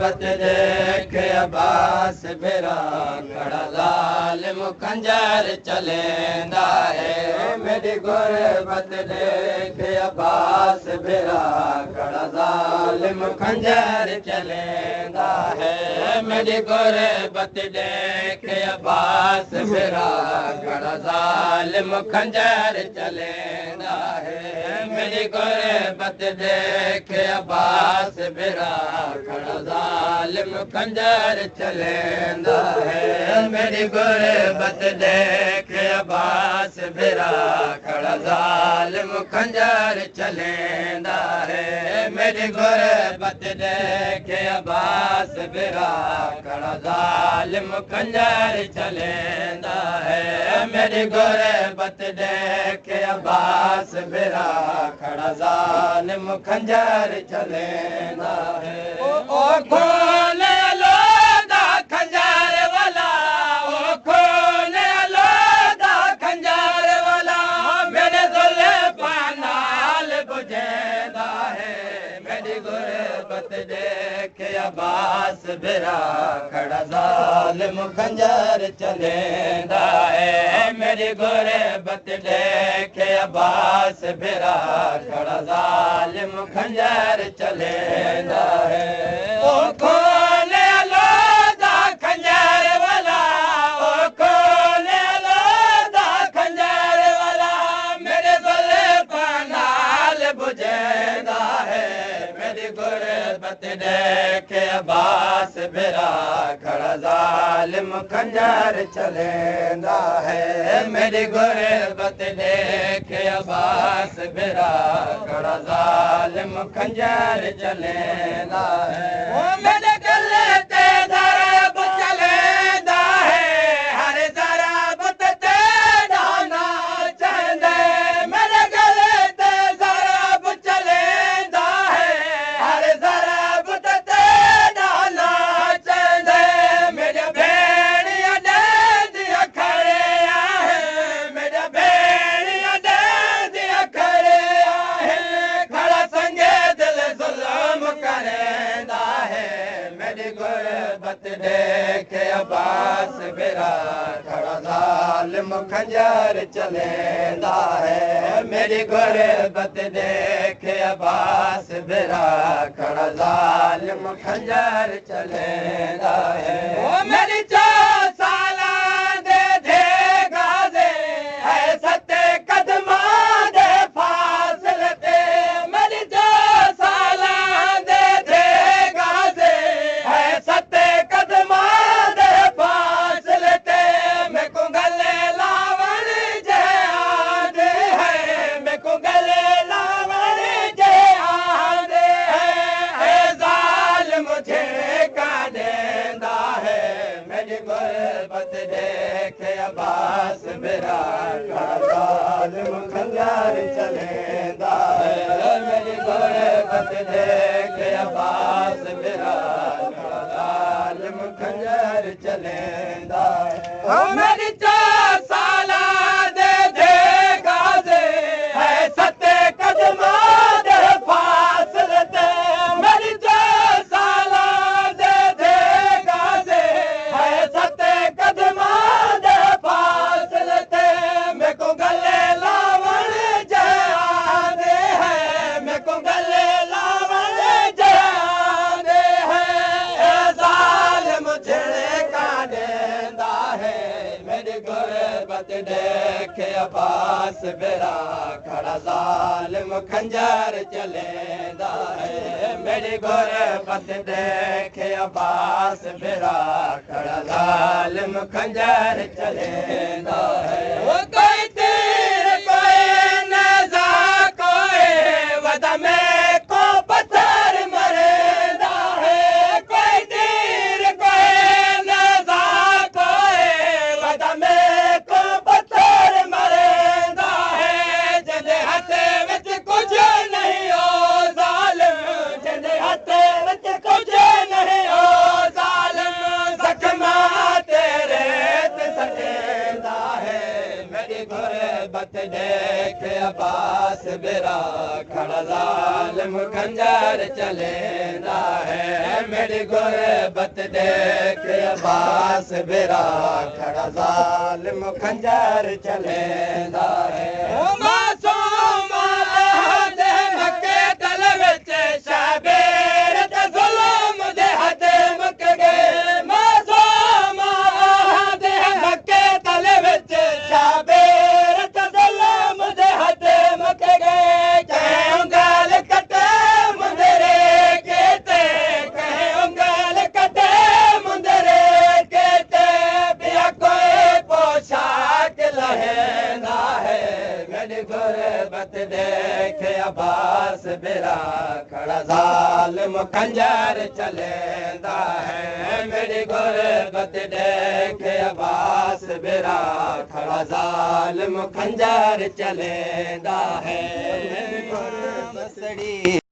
गुरबत देख अब्बास फिरा खड़ा ज़ालिम खंजर चलेंदा है मेरी गुरबत देख अब्बास फिरा खड़ा ज़ालिम खंजर चलेंदा है मेरी गुरबत देख अब्बास फिरा खड़ा ज़ालिम खंजर चलेंदा है मेरी गुरबत देख अब्बास फिरा खड़ा ज़ालिम खंजर चलेंदा है मेरी गुरबत देख अब्बास फिरा खड़ा ज़ालिम खंजर चलेंदा है मेरी गुरबत देख अब्बास फिरा खड़ा ज़ालिम खंजर चलेंदा है मेरी गुरबत देख अब्बास फिरा खड़ा ज़ालिम खंजर चलेंदा है ओ खोल लो दा खंजर वाला ओ खोल लो दा खंजर वाला मेरे ज़ुल्फ़ां नाल बुझेंदा है मेरी गुरबत देख अब्बास फिरा खड़ा ज़ालिम खंजर चलेंदा है मेरी गुरबत देख अब्बास फिरा खड़ा ज़ालिम खंजर चलेंदा है ओ खोल लो दा खंजर वाला ओ खोल लो दा खंजर वाला मेरे ज़ुल्फ़ां नाल बुझेंदा है मेरी गुरबत देख अब्बास फिरा खड़ा ज़ालिम खंजर चलेंदा है मेरी गुरबत देख अब्बास फिरा खड़ा ज़ालिम खंजर चलेंदा है ओ मेरे गले ते ज़रब चलेंदा है हर ज़रब ते डाना चंदे मेरे गले ते ज़रब चलेंदा है हर ज़रब ते डाना चंदे मेरे भेड़िया दे दिया खड़े आहे मेरे भेड़िया दे दिया खड़े आहे खड़ा संगे दिल ज़ुल्म करेंदा है मेरी गुरबत देख अब्बास फिरा खड़ा ज़ालिम खंजर चलेंदा है मेरी गुरबत देख अब्बास फिरा खड़ा ज़ालिम खंजर चलेंदा है ओ मेरी 4 साला दे गाज़े है सते कदमा दे फासले ते मेरी 4 साला दे गाज़े है सते कदमा दे फासले ते मैं को गले लावण जे आंदे है मैं को गले लावण जे आंदे है ज़ालिम झेका देंदा है मेरी गुरबत देख अब्बास फिरा खड़ा ज़ालिम खंजर चलेंदा है मेरी गुरबत देख अब्बास फिरा खड़ा ज़ालिम खंजर चलेंदा है ओ मेरी 4 साला दे गाज़े है सते कदमा दे फासले ते मेरी 4 साला दे गाज़े है सते कदमा दे फासले ते मैं को गले लावण जे आंदे है मैं को गले लावण जे आंदे है ज़ालिम झिड़का देंदा है मेरी गुरबत देख अब्बास फिरा खड़ा ज़ालिम खंजर चलेंदा है मेरी गुरबत देख अब्बास फिरा खड़ा ज़ालिम खंजर चलेंदा है ओ कोई तीर कोई नज़ा कोई वदा में को पत्थर मरेंदा है कोई तीर कोई नज़ा कोई वदा में को पत्थर मरेंदा है जदे हथ विच कुछ नहीं हो ज़ालिम जदे हथ विच कुछ नहीं हो ज़ालिम ज़ख्मा तेरे ते सटेंदा है मेरी गुरबत देख अब्बास बिरा खड़ा ज़ालिम खंजर चलेंदा है मेरी गुरबत देख अब्बास बिरा खड़ा ज़ालिम खंजर चलेंदा है मासूम दे मक्के तल विच शबीर ते ज़ुल्म दे हद मुक गए मासूम दे मक्के तल विच शबीर ते ज़ुल्म दे हद मुक गए कहीं उंगल कटे मुंदरे केते कहीं उंगल कटे मुंदरे केते बिया कोई पोशाक लहेंदा है मेरी गुरबत देख अब्बास बिरा खड़ा ज़ालिम खंजर चलेंदा है मेरी गुरबत देख अब्बास बिरा खड़ा ज़ालिम खंजर चलेंदा है मेरी गुरबत